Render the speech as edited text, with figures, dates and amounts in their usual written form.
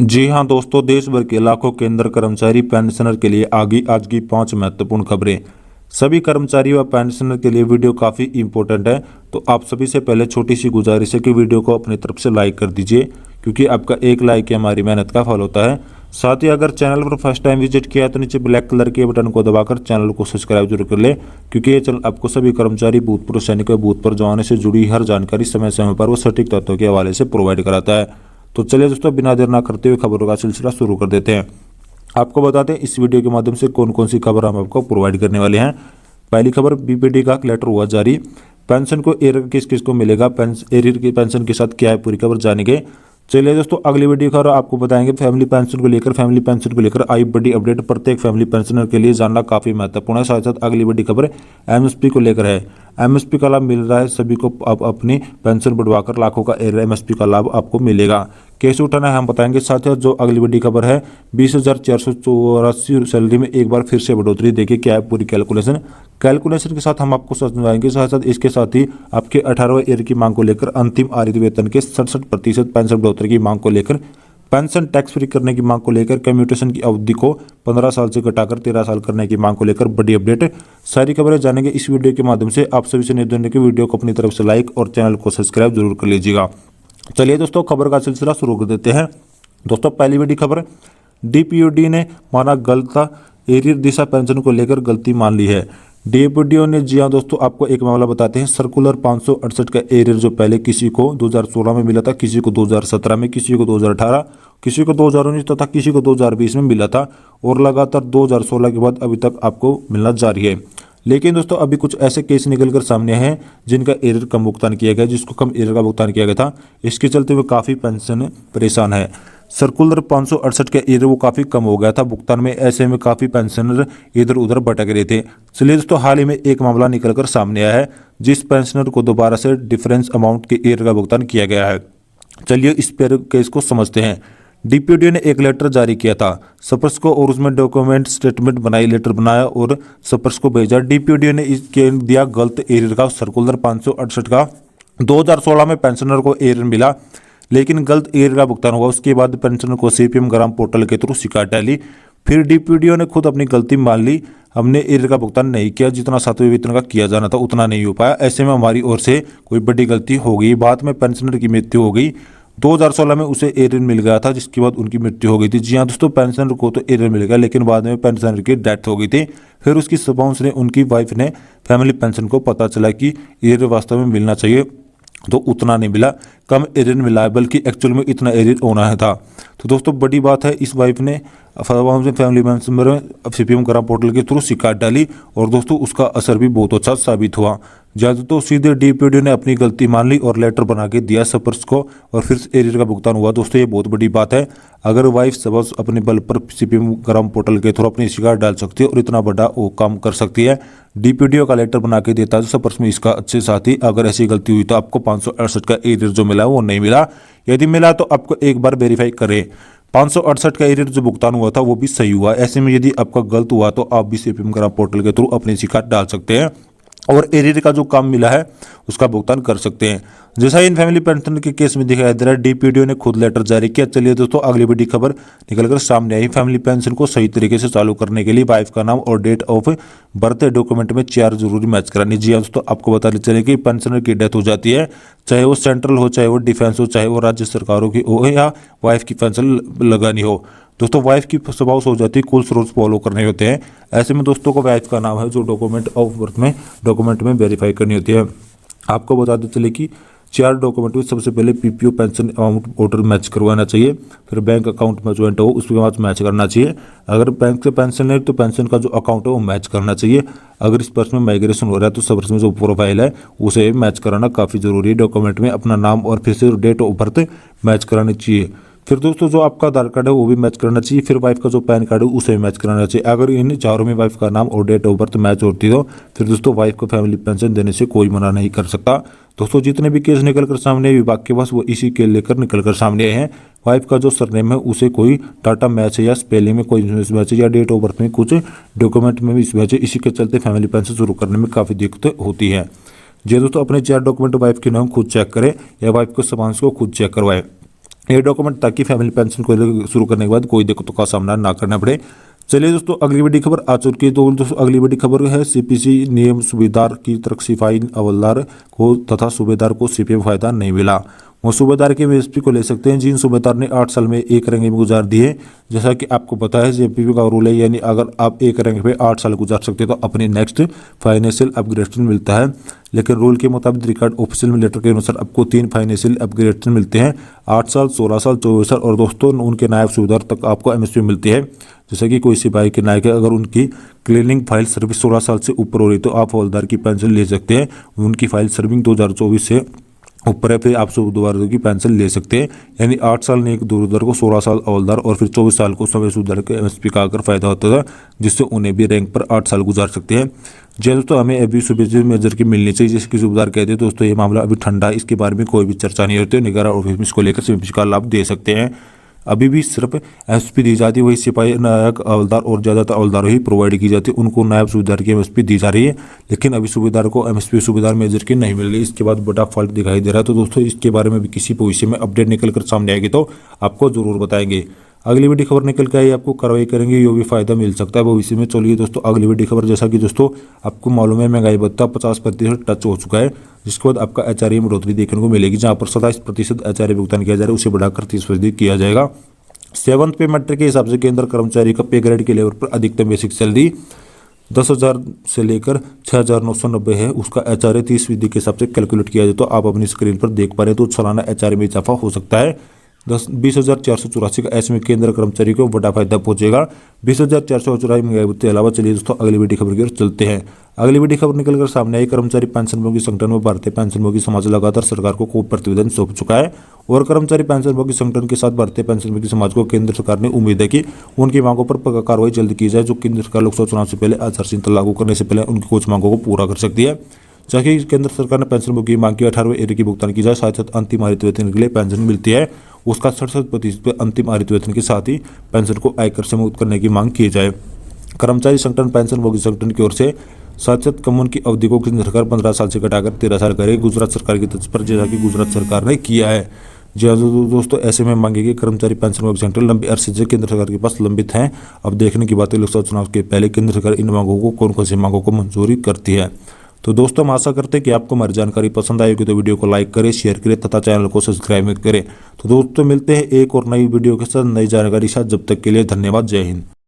जी हां दोस्तों, देश भर के लाखों केंद्र कर्मचारी पेंशनर के लिए आगे आज की 5 महत्वपूर्ण खबरें। सभी कर्मचारी व पेंशनर के लिए वीडियो काफ़ी इंपॉर्टेंट है, तो आप सभी से पहले छोटी सी गुजारिश है कि वीडियो को अपनी तरफ से लाइक कर दीजिए, क्योंकि आपका एक लाइक ही हमारी मेहनत का फल होता है। साथ ही अगर चैनल पर फर्स्ट टाइम विजिट किया तो नीचे ब्लैक कलर के बटन को दबाकर चैनल को सब्सक्राइब जरूर कर ले, क्योंकि ये चैनल आपको सभी कर्मचारी, भूतपूर्व सैनिक व बूथ पर जवानों से जुड़ी हर जानकारी समय समय पर व सटीक तथ्यों के हवाले से प्रोवाइड कराता है। तो चलिए दोस्तों, बिना देर ना करते हुए खबरों का सिलसिला शुरू कर देते हैं। आपको बताते हैं इस वीडियो के माध्यम से कौन कौन सी खबर हम आपको प्रोवाइड करने वाले हैं। पहली खबर, बीपीडी का लेटर हुआ जारी। पेंशन को एरियर किस किस को मिलेगा, एरियर की पेंशन के साथ क्या है, पूरी खबर जानेंगे। चलिए दोस्तों, अगली वीडियो खबर आपको बताएंगे फैमिली पेंशन को लेकर आई बड़ी अपडेट। प्रत्येक फैमिली पेंशनर के लिए जानना काफी महत्वपूर्ण है। साथ साथ अगली बड़ी खबर एमएसपी को लेकर है। एमएसपी का लाभ मिल रहा है सभी को, अब अपनी पेंशन बढ़वाकर लाखों का एमएसपी का लाभ आपको मिलेगा। कैसे उठाना है हम बताएंगे। साथ ही जो अगली बड़ी खबर है, 20,484 सैलरी में एक बार फिर से बढ़ोतरी। देखिए क्या है पूरी कैलकुलेशन के साथ हम आपको समझाएंगे। साथ साथ इसके साथ ही आपके 18वें ईयर की मांग को लेकर अंतिम आरित वेतन के 67% पेंशन बढ़ोतरी की मांग को लेकर, पेंशन टैक्स फ्री करने की मांग को लेकर, कम्यूटेशन की अवधि को 15 साल से घटाकर 13 साल करने की मांग को लेकर बड़ी अपडेट। सारी खबरें जानेंगे इस वीडियो के माध्यम से। आप सभी से निवेदन है कि वीडियो को अपनी तरफ से लाइक और चैनल को सब्सक्राइब जरूर कर लीजिएगा। चलिए दोस्तों, खबर का सिलसिला शुरू कर देते हैं। दोस्तों, पहली बड़ी खबर, डीपीयूडी ने माना गलत, एरियर दिशा पेंशन को लेकर गलती मान ली है। डीपीडीओ ने, जी हाँ दोस्तों, आपको एक मामला बताते हैं। सर्कुलर 568 का एरियर जो पहले किसी को 2016 में मिला था, किसी को 2017 में, किसी को 2018, किसी को 2019 तथा किसी को 2020 में मिला था, और लगातार 2016 के बाद अभी तक आपको मिलना जारी है। लेकिन दोस्तों, अभी कुछ ऐसे केस निकलकर सामने हैं जिनका एरियर कम भुगतान किया गया, जिसको कम एरियर का भुगतान किया गया था। इसके चलते हुए काफ़ी पेंशन परेशान है। सर्कुलर 568 का एरियर वो काफ़ी कम हो गया था भुगतान में, ऐसे में काफ़ी पेंशनर इधर उधर भटक रहे थे। चलिए दोस्तों, हाल ही में एक मामला निकलकर सामने आया है जिस पेंशनर को दोबारा से डिफरेंस अमाउंट के एरियर का भुगतान किया गया है। चलिए इस केस को समझते हैं। डीपीडी ने एक लेटर जारी किया था सपर्स को, और उसमें डॉक्यूमेंट स्टेटमेंट बनाई, लेटर बनाया और सपर्स को भेजा। डीपीडी ने इसके दिया गलत एरियर का। सर्कुलर 568 का 2016 में पेंशनर को एरियर मिला, लेकिन गलत एरियर का भुगतान हुआ। उसके बाद पेंशनर को सीपीएम ग्राम पोर्टल के थ्रू शिकायत डाली। फिर डीपीडीओ ने खुद अपनी गलती मान ली, हमने एरियर का भुगतान नहीं किया, जितना 7वें वेतन का किया जाना था उतना नहीं हो पाया। ऐसे में हमारी ओर से कोई बड़ी गलती हो गई। बाद में पेंशनर की मृत्यु हो गई। 2016 में उसे एरियर मिल गया था, जिसके बाद उनकी मृत्यु हो गई थी। जी हाँ दोस्तों, पेंशनर को तो एरियर मिल गया, लेकिन बाद में पेंशनर की डेथ हो गई थी। फिर उसकी स्पाउस ने, उनकी वाइफ ने फैमिली पेंशन को पता चला कि एरियर वास्तव में मिलना चाहिए, तो उतना नहीं मिला, कम एरियर मिला है, बल्कि एक्चुअल में इतना एरियर होना है था। तो दोस्तों, बड़ी बात है, इस वाइफ ने फैमिली पेंशन में सीपीएम ग्राम पोर्टल के थ्रू शिकायत डाली, और दोस्तों उसका असर भी बहुत अच्छा साबित हुआ। ज्यादा तो सीधे डीपीडी ने अपनी गलती मान ली और लेटर बना के दिया सपर्स को, और फिर एरियर का भुगतान हुआ। दोस्तों, ये बहुत बड़ी बात है। अगर वाइफ सब अपने बल पर सीपीएम ग्राम पोर्टल के थ्रू अपनी शिकायत डाल सकती है और इतना बड़ा वो काम कर सकती है, डीपीडीओ का लेटर बना के देता है सपर्स में, इसका अच्छे साथ ही अगर ऐसी गलती हुई तो आपको 568 का एरियर जो मिला वो नहीं मिला। यदि मिला तो आपको एक बार वेरीफाई करें। 568 का एरियर जो भुगतान हुआ था वो भी सही हुआ। ऐसे में यदि आपका गलत हुआ तो आप भी सीपीएम ग्राम पोर्टल के थ्रू अपनी शिकायत डाल सकते हैं और एरियर का जो काम मिला है उसका भुगतान कर सकते हैं। जैसा इन फैमिली पेंशन के केस में दिखाया जा रहा है, डीपीडीओ ने खुद लेटर जारी किया। चलिए दोस्तों, अगली बड़ी खबर निकलकर सामने आई। फैमिली पेंशन को सही तरीके से चालू करने के लिए वाइफ का नाम और डेट ऑफ बर्थ डॉक्यूमेंट में 4 जरूरी मैच करानी। जी हाँ दोस्तों, आपको बताते चले कि पेंशनर की डेथ हो जाती है, चाहे वो सेंट्रल हो, चाहे वो डिफेंस हो, चाहे वो राज्य सरकारों की हो, या वाइफ की पेंशन लगानी हो। दोस्तों, वाइफ की स्वभाव हो जाती है, कुल रूल्स फॉलो करने होते हैं। ऐसे में दोस्तों को वाइफ का नाम है जो डॉक्यूमेंट ऑफ बर्थ में डॉक्यूमेंट में वेरीफाई करनी होती है। आपको बताते चले कि 4 डॉक्यूमेंट में सबसे पहले PPO pension amount order match करवाना चाहिए, फिर बैंक अकाउंट में ज्वाइंट हो उसके बाद मैच करना चाहिए। अगर बैंक से पेंशन है तो पेंशन का जो अकाउंट है वो मैच करना चाहिए। अगर इस पर्स में माइग्रेशन हो रहा है तो सर्विस में जो प्रोफाइल है उसे मैच कराना काफ़ी जरूरी है। डॉक्यूमेंट में अपना नाम और फिर से डेट ऑफ बर्थ मैच करानी चाहिए। फिर दोस्तों, जो आपका आधार कार्ड है वो भी मैच करना चाहिए। फिर वाइफ का जो पैन कार्ड है उसे भी मैच कराना चाहिए। अगर इन चारों में वाइफ का नाम और डेट ऑफ बर्थ मैच होती है तो फिर दोस्तों वाइफ को फैमिली पेंशन देने से कोई मना नहीं कर सकता। दोस्तों, जितने भी केस निकल कर सामने विभाग के पास वो इसी के लेकर निकल कर सामने आए हैं। वाइफ का जो सरनेम है उसे कोई टाटा मैच है, या स्पेलिंग में कोई मैच है, या डेट ऑफ बर्थ में कुछ डॉक्यूमेंट में भी मैच है। इसी के चलते फैमिली पेंशन शुरू करने में काफ़ी दिक्कत होती है। जी दोस्तों, अपने 4 डॉक्यूमेंट वाइफ के नाम खुद चेक करें या वाइफ के स्पाउस को खुद चेक करवाएं। ये डॉक्यूमेंट ताकि फैमिली पेंशन को शुरू करने के बाद कोई दिक्कतों का सामना ना करना पड़े। चलिए दोस्तों, अगली बड़ी खबर आ चुकी है। तो दोस्तों अगली बड़ी खबर है सीपीसी नियम सूबेदार की तरफ सिपाही हवलदार को तथा सूबेदार को सीपी में फायदा नहीं मिला। वो सूबेदार के एमएसपी को ले सकते हैं जिन सूबेदार ने 8 साल में एक रंग में गुजार दिए। जैसा कि आपको पता है जेपीपी का रूल है, यानी अगर आप एक रंग पे 8 साल गुजार सकते हैं तो अपने नेक्स्ट फाइनेंशियल अपग्रेडेशन मिलता है। लेकिन रूल के मुताबिक रिकॉर्ड ऑफिशियल लेटर के अनुसार आपको 3 फाइनेंशियल अपग्रेडेशन मिलते हैं, 8 साल, 16 साल, 24 साल और दोस्तों उनके नायब सूबेदार तक आपको एमएसपी मिलती है। जैसे कि कोई सिपाही के नायक है, अगर उनकी क्लीनिंग फाइल सर्विस 16 साल से ऊपर हो रही तो आप हवलदार की पेंशन ले सकते हैं। उनकी फाइल सर्विंग 2024 से ऊपर है फिर आप सूबेदार की पेंशन ले सकते हैं। यानी 8 साल ने एक सूबेदार को, 16 साल हवलदार और फिर 24 साल को समय सूबेदार के एमएसपी का आकर फायदा होता था, जिससे उन्हें भी रैंक पर 8 साल गुजार सकते हैं। जी दोस्तों, हमें अभी सूबेदार मेजर की मिलनी चाहिए जिसकी सूबेदार कहते हैं। दोस्तों ये मामला अभी ठंडा है, इसके बारे में कोई भी चर्चा नहीं होती है। निगरान ऑफिस में इसको लेकर सीपीसी का लाभ दे सकते हैं। अभी भी सिर्फ एमएसपी दी जाती है, वही सिपाही, नायक, हवलदार और ज़्यादातर हवलदार ही प्रोवाइड की जाती है, उनको नायब सूबेदार की एमएसपी दी जा रही है। लेकिन अभी सूबेदार को एमएसपी सूबेदार मेजर की नहीं मिल रही। इसके बाद बड़ा फॉल्ट दिखाई दे रहा है। तो दोस्तों इसके बारे में भी किसी भविष्य में अपडेट निकल कर सामने आएगी तो आपको जरूर बताएंगे। अगली बड़ी खबर निकल के आई, आपको कार्रवाई करेंगे, ये भी फायदा मिल सकता है भविष्य में। चलिए दोस्तों अगली बड़ी खबर, जैसा कि दोस्तों आपको मालूम है महंगाई भत्ता 50% टच हो चुका है, जिसके बाद आपका एचआरए में बढ़ोतरी देखने को मिलेगी। जहां पर 27% एचआरए भुगतान किया जा रहा है, उसे बढ़ाकर 30% किया जाएगा। 7th पे मैट्रिक के हिसाब से केंद्र कर्मचारी का पे ग्रेड के लेवल पर अधिकतम बेसिक सैलरी 10,000 से लेकर 6,990 है। उसका एचआरए 30% के हिसाब से कैलकुलेट किया जाए तो आप अपनी स्क्रीन पर देख पा रहे हैं। तो सालाना एचआरए में इजाफा हो सकता है 20,484 का। ऐसे में केंद्र कर्मचारी को बड़ा फायदा पहुंचेगा। 20,484 महंगाई भत्ते के अलावा। चलिए दोस्तों अगली बड़ी खबर की ओर चलते हैं। अगली बड़ी खबर निकलकर सामने आई, कर्मचारी पेंशनभोगी संगठन में भारतीय पेंशनभोगी समाज लगातार सरकार को खूब प्रतिवेदन सौंप चुका है और कर्मचारी पेंशनभोगी संगठन के साथ भारतीय पेंशनभोगी समाज को केंद्र सरकार ने उम्मीद है कि उनकी मांगों पर कार्रवाई जल्द की जाए, जो केंद्र सरकार लोकसभा चुनाव से पहले आचार संहिता लागू करने से पहले उनकी कुछ मांगों को पूरा कर सकती है। जबकि केंद्र सरकार ने पेंशनभोगी मांग की 18वें एरी की भुगतान की जाए, साथ साथ अंतिम आयित वेतन के लिए पेंशन मिलती है उसका 67% अंतिम आयित वेतन के साथ ही पेंशन को आयकर से मुक्त करने की मांग की जाए। कर्मचारी संगठन पेंशनभोगी संगठन की ओर से साथ कमन की अवधि को केंद्र सरकार 15 साल से घटाकर 13 साल करेगी, गुजरात सरकार की तर्ज पर, जैसा कि गुजरात सरकार ने किया है। जी दोस्तों, ऐसे में मांगे कि कर्मचारी पेंशनभोगी संगठन लंबे अरसे से केंद्र सरकार के पास लंबित हैं। अब देखने की बात है लोकसभा चुनाव के पहले केंद्र सरकार इन मांगों को, कौन कौन सी मांगों को मंजूरी करती है। तो दोस्तों हम आशा करते हैं कि आपको हमारी जानकारी पसंद आई होगी, तो वीडियो को लाइक करें, शेयर करें तथा चैनल को सब्सक्राइब करें। तो दोस्तों मिलते हैं एक और नई वीडियो के साथ, नई जानकारी के साथ। जब तक के लिए धन्यवाद, जय हिंद।